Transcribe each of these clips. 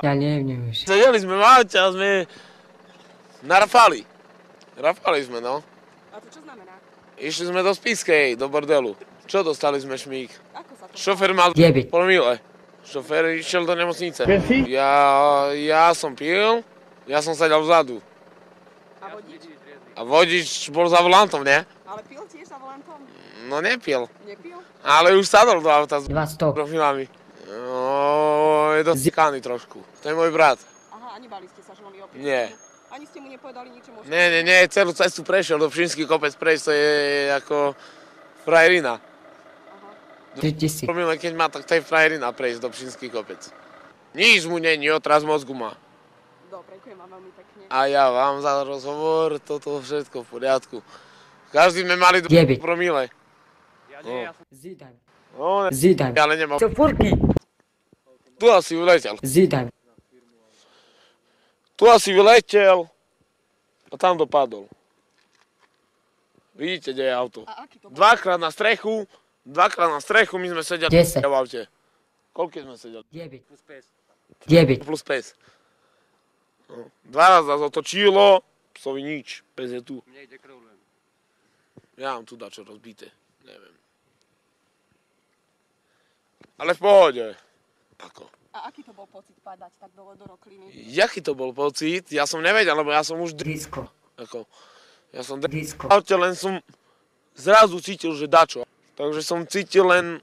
Ja neviem už. Sedeli sme v aute a sme na Rafali. Rafali sme, no. A to čo znamená? Išli sme do Spiskej, do bordelu. Čo dostali sme šmík? Ako sa to... Šofér mal Jebiť. promile. Šofér išiel do nemocnice. Ja som pil, ja som sedel vzadu. A vodič? A vodič bol za volantom, ne? Ale pil tiež za volantom? No nepil. Nepil? Ale už sadol do auta s 200. profilami. No, je dosť zikaný trošku. To je môj brat. Aha, a nebali ste sa, že on je opil? Nie. Ani ste mu nepovedali ničomu? Nie, celú cestu prešiel, do Pšinský kopec prejsť, to je ako frajerina. 3000. Promile, keď má, tak to je frajerina prejsť do Pšinský kopec. Nič mu není, otraz mozgu má. Dobre, ďakujem vám veľmi pekne. A ja vám za rozhovor, toto všetko v poriadku. Každý sme mali 2 Jebiť. promile. Zidane. No, Zidane. ale nemal. Co furky? Tu asi vyletel. Zidane. Tu asi vyletel a tam dopadol. Vidíte, kde je auto. A aký to bol? Dvakrát na strechu, my sme sedeli 10. v aute. Koľko sme sedeli? 9. 9. Plus 5. No. 2 razy nás otočilo, psovi nič, pes je tu. Mne ide krv len. Ja mám tu dačo rozbité, neviem. Ale v pohode. Ako? A aký to bol pocit padať tak do rokliny? Jaký to bol pocit? Ja som nevedel, lebo ja som už Disko. ako, ja som Disko. v aute, len som zrazu cítil, že dačo. Takže som cítil len,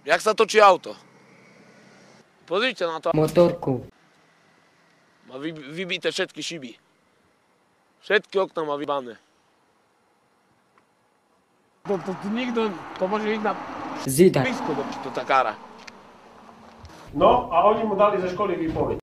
jak sa točí auto. Pozrite na to. Motorku. Má vybité všetky šiby. Všetky okná má vybané. To nikto, to môže ísť na Zidane. blízko do takára. No a oni mu dali ze školy výpoveď.